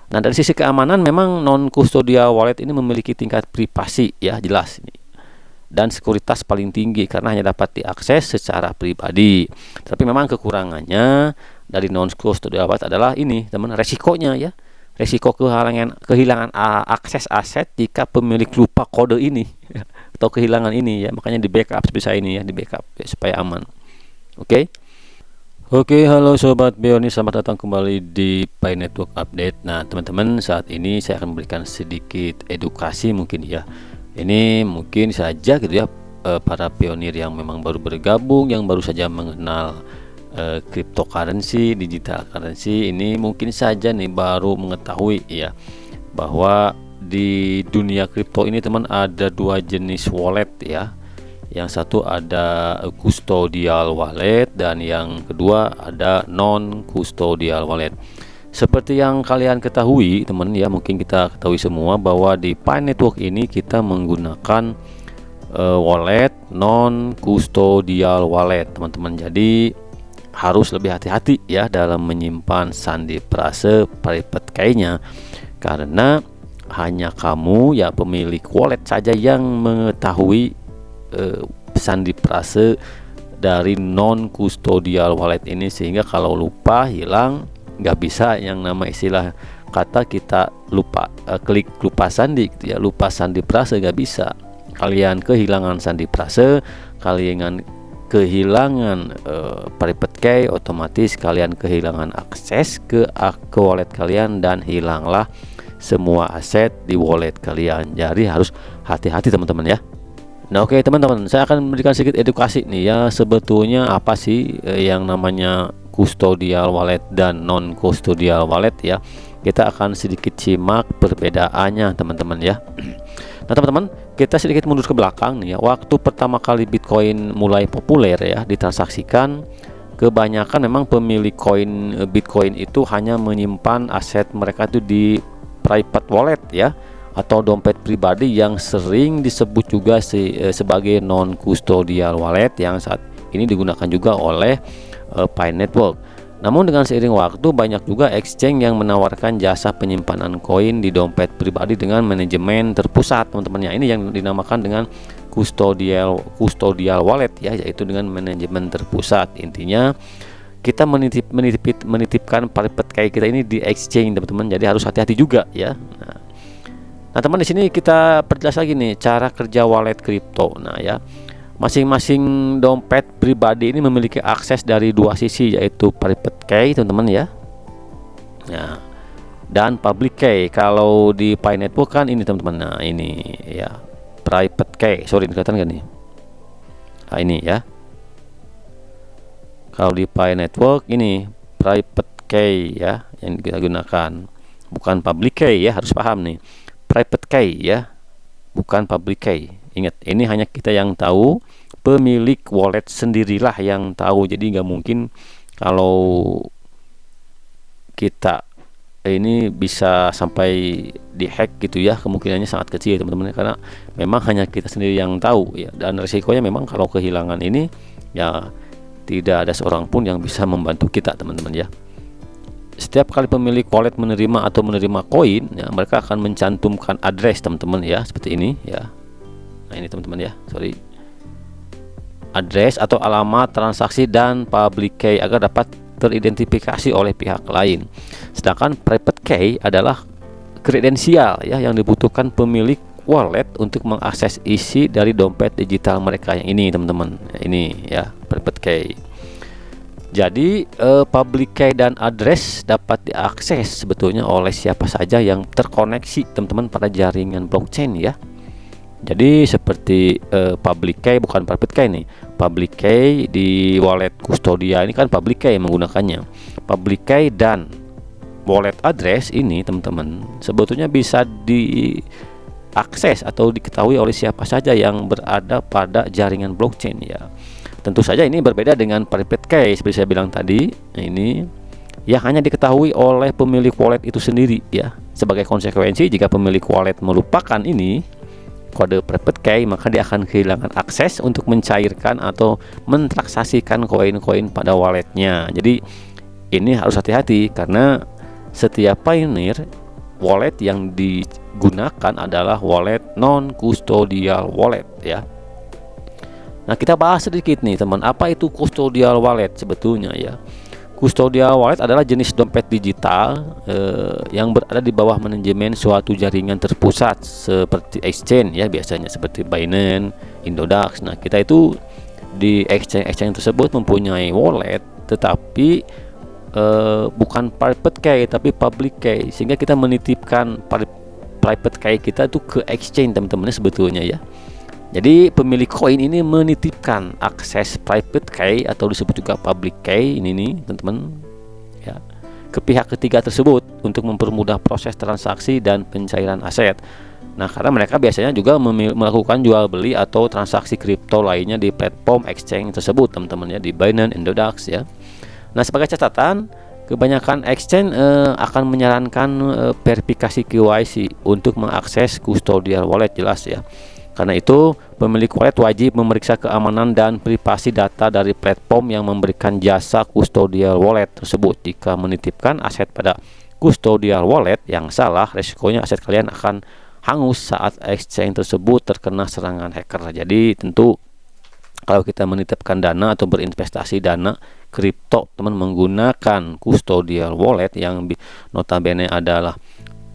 Nah, dari sisi keamanan memang non custodial wallet ini memiliki tingkat privasi ya, jelas ini, dan sekuritas paling tinggi karena hanya dapat diakses secara pribadi. Tapi memang kekurangannya dari non custodial wallet adalah ini, teman, resikonya ya. Resiko kehilangan akses aset jika pemilik lupa kode ini atau kehilangan ini ya. Makanya di backup sebisa ini ya, di backup ya, supaya aman. Oke. Oke, halo Sobat Beoni, selamat datang kembali di Pi Network Update. Nah, teman-teman, saat ini saya akan memberikan sedikit edukasi mungkin ya. Ini mungkin saja gitu ya, para pionir yang memang baru bergabung, yang baru saja mengenal cryptocurrency, digital currency, ini mungkin saja nih baru mengetahui ya bahwa di dunia kripto ini teman ada dua jenis wallet ya. Yang satu ada custodial wallet dan yang kedua ada non custodial wallet. Seperti yang kalian ketahui teman ya, mungkin kita ketahui semua bahwa di Pi Network ini kita menggunakan wallet non custodial wallet teman-teman. Jadi harus lebih hati-hati ya dalam menyimpan sandi prase private key-nya, karena hanya kamu ya pemilik wallet saja yang mengetahui sandi prase dari non custodial wallet ini, sehingga kalau lupa, hilang, nggak bisa yang nama istilah kata kita lupa klik lupa sandi gitu ya, lupa sandi prase nggak bisa. Kalian kehilangan sandi prase, kalian kehilangan private key, otomatis kalian kehilangan akses ke wallet kalian dan hilanglah semua aset di wallet kalian. Jadi harus hati-hati teman-teman ya. Nah, oke teman-teman, saya akan memberikan sedikit edukasi nih ya, sebetulnya apa sih yang namanya custodial wallet dan non custodial wallet ya. Kita akan sedikit simak perbedaannya teman-teman ya. Nah teman-teman, kita sedikit mundur ke belakang nih ya. Waktu pertama kali Bitcoin mulai populer ya ditransaksikan, kebanyakan memang pemilik koin Bitcoin itu hanya menyimpan aset mereka itu di private wallet ya, atau dompet pribadi yang sering disebut juga sebagai non custodial wallet yang saat ini digunakan juga oleh Pi Network. Namun dengan seiring waktu banyak juga exchange yang menawarkan jasa penyimpanan koin di dompet pribadi dengan manajemen terpusat teman-teman ya. Ini yang dinamakan dengan custodial wallet ya, yaitu dengan manajemen terpusat. Intinya kita menitipkan private key kita ini di exchange teman-teman. Jadi harus hati-hati juga ya. Nah teman, di sini kita perjelas lagi nih cara kerja wallet kripto. Nah ya, masing-masing dompet pribadi ini memiliki akses dari dua sisi, yaitu private key teman-teman ya. Nah, dan public key. Kalau di Pi Network kan ini teman-teman. Nah ini ya private key. Sorry, kelihatan gak nih? Nah ini ya. Kalau di Pi Network ini private key ya yang kita gunakan, bukan public key ya, harus paham nih. Private key ya, bukan public key. Ingat, ini hanya kita yang tahu, pemilik wallet sendirilah yang tahu. Jadi nggak mungkin kalau kita ini bisa sampai dihack gitu ya, kemungkinannya sangat kecil teman-teman, karena memang hanya kita sendiri yang tahu ya. Dan resikonya memang kalau kehilangan ini ya tidak ada seorang pun yang bisa membantu kita teman-teman ya. Setiap kali pemilik wallet menerima atau menerima koin ya, mereka akan mencantumkan address teman-teman ya, seperti ini ya. Nah ini teman-teman ya, sorry, address atau alamat transaksi dan public key agar dapat teridentifikasi oleh pihak lain. Sedangkan private key adalah kredensial ya yang dibutuhkan pemilik wallet untuk mengakses isi dari dompet digital mereka yang ini teman-teman. Ini ya private key. Jadi public key dan address dapat diakses sebetulnya oleh siapa saja yang terkoneksi teman-teman pada jaringan blockchain ya. Jadi seperti public key, bukan private key nih. Public key di wallet custodia ini kan public key menggunakannya. Public key dan wallet address ini teman-teman sebetulnya bisa diakses atau diketahui oleh siapa saja yang berada pada jaringan blockchain ya. Tentu saja ini berbeda dengan private key seperti saya bilang tadi. Ini yang hanya diketahui oleh pemilik wallet itu sendiri ya. Sebagai konsekuensi, jika pemilik wallet melupakan ini kode private key, maka dia akan kehilangan akses untuk mencairkan atau mentransaksikan koin-koin pada walletnya. Jadi ini harus hati-hati karena setiap pioneer wallet yang digunakan adalah wallet non custodial wallet ya. Nah, kita bahas sedikit nih teman, apa itu custodial wallet sebetulnya ya. Custodial wallet adalah jenis dompet digital yang berada di bawah manajemen suatu jaringan terpusat seperti exchange ya, biasanya seperti Binance, Indodax. Nah, kita itu di exchange tersebut mempunyai wallet, tetapi bukan private key tapi public key, sehingga kita menitipkan private key kita itu ke exchange teman-teman sebetulnya ya. Jadi pemilik koin ini menitipkan akses private key atau disebut juga public key ini nih teman-teman ya, ke pihak ketiga tersebut untuk mempermudah proses transaksi dan pencairan aset. Nah, karena mereka biasanya juga melakukan jual beli atau transaksi kripto lainnya di platform exchange tersebut teman-teman ya, di Binance, Indodax ya. Nah, sebagai catatan, kebanyakan exchange akan menyarankan verifikasi KYC untuk mengakses custodial wallet, jelas ya. Karena itu, pemilik wallet wajib memeriksa keamanan dan privasi data dari platform yang memberikan jasa custodial wallet tersebut. Jika menitipkan aset pada custodial wallet yang salah, resikonya aset kalian akan hangus saat exchange tersebut terkena serangan hacker. Jadi tentu kalau kita menitipkan dana atau berinvestasi dana kripto teman menggunakan custodial wallet yang notabene adalah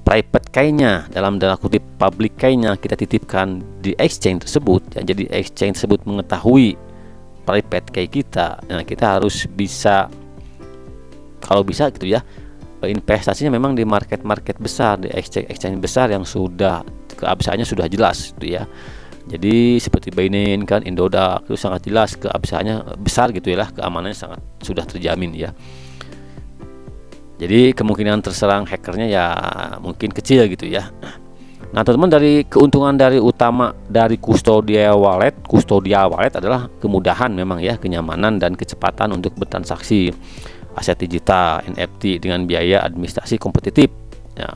private key-nya, dalam tanda kutip public key-nya kita titipkan di exchange tersebut ya. Jadi exchange tersebut mengetahui private key kita. Nah, kita harus bisa, kalau bisa gitu ya, investasinya memang di market besar, di exchange besar yang sudah keabsahannya sudah jelas gitu ya. Jadi seperti Binance kan, Indodax itu sangat jelas keabsahannya besar gitu ya, keamanannya sangat sudah terjamin ya. Jadi kemungkinan terserang hackernya ya mungkin kecil gitu ya. Nah, teman-teman, dari keuntungan utama dari custodial wallet adalah kemudahan memang ya, kenyamanan dan kecepatan untuk bertransaksi aset digital NFT dengan biaya administrasi kompetitif ya.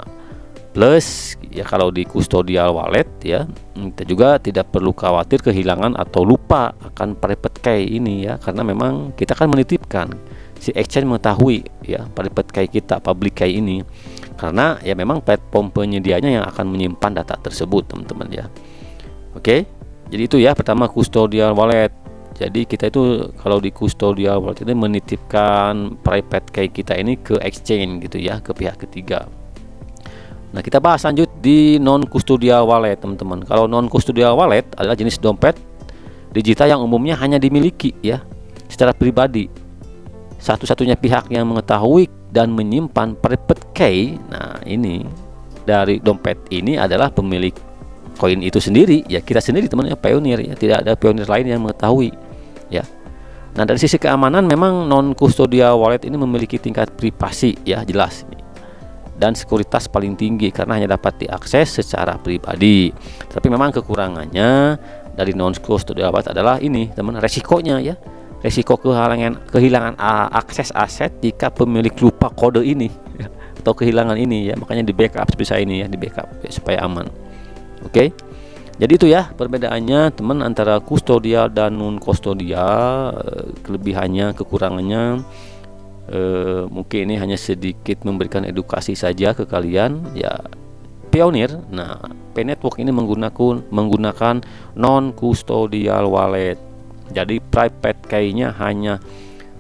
Plus ya, kalau di custodial wallet ya, kita juga tidak perlu khawatir kehilangan atau lupa akan private key ini ya, karena memang kita kan menitipkan, si exchange mengetahui ya private key kita, public key ini, karena ya memang platform penyedianya yang akan menyimpan data tersebut teman-teman ya. Oke, jadi itu ya pertama custodial wallet. Jadi kita itu kalau di custodial wallet itu menitipkan private key kita ini ke exchange gitu ya, ke pihak ketiga. Nah, kita bahas lanjut di non custodial wallet teman-teman. Kalau non custodial wallet adalah jenis dompet digital yang umumnya hanya dimiliki ya secara pribadi. Satu-satunya pihak yang mengetahui dan menyimpan private key, nah ini dari dompet ini adalah pemilik koin itu sendiri ya, kita sendiri teman-teman, pionir ya, tidak ada pionir lain yang mengetahui ya. Nah, dari sisi keamanan memang non custodial wallet ini memiliki tingkat privasi ya, jelas ini, dan sekuritas paling tinggi karena hanya dapat diakses secara pribadi. Tapi memang kekurangannya dari non custodial wallet adalah ini teman, resikonya ya, resiko kehilangan akses aset jika pemilik lupa kode ini atau kehilangan ini ya, makanya di backup sebisa ini ya, di backup ya, supaya aman. Oke, jadi itu ya perbedaannya teman antara custodial dan non custodial. Kelebihannya, kekurangannya, mungkin ini hanya sedikit memberikan edukasi saja ke kalian ya, pionir. Nah, P-Network ini menggunakan non custodial wallet. Jadi private key-nya hanya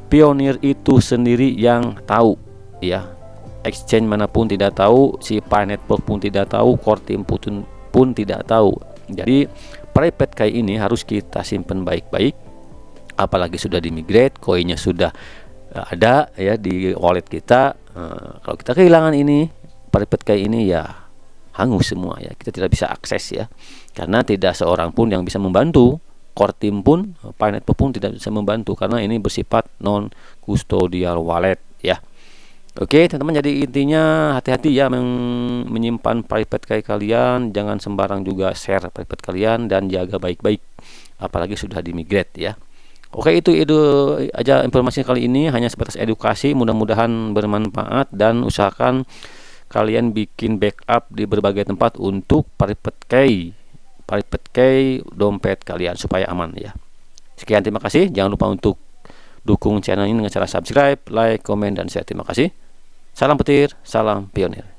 pionir itu sendiri yang tahu ya. Exchange manapun tidak tahu, si P-Network pun tidak tahu, core team pun tidak tahu. Jadi private key ini harus kita simpan baik-baik, apalagi sudah di-migrate, koinnya sudah ada ya di wallet kita. Kalau kita kehilangan ini, private key ini ya hangus semua ya, kita tidak bisa akses ya, karena tidak seorang pun yang bisa membantu. Core team pun, P-Network pun tidak bisa membantu karena ini bersifat non custodial wallet ya. Oke teman-teman, jadi intinya hati-hati ya menyimpan private key kalian, jangan sembarang juga share private kalian, dan jaga baik-baik apalagi sudah di-migrate ya. Oke, itu aja informasi kali ini, hanya sebatas edukasi, mudah-mudahan bermanfaat, dan usahakan kalian bikin backup di berbagai tempat untuk private key dompet kalian supaya aman ya. Sekian, terima kasih. Jangan lupa untuk dukung channel ini dengan cara subscribe, like, komen, dan share. Terima kasih. Salam petir, salam pionir.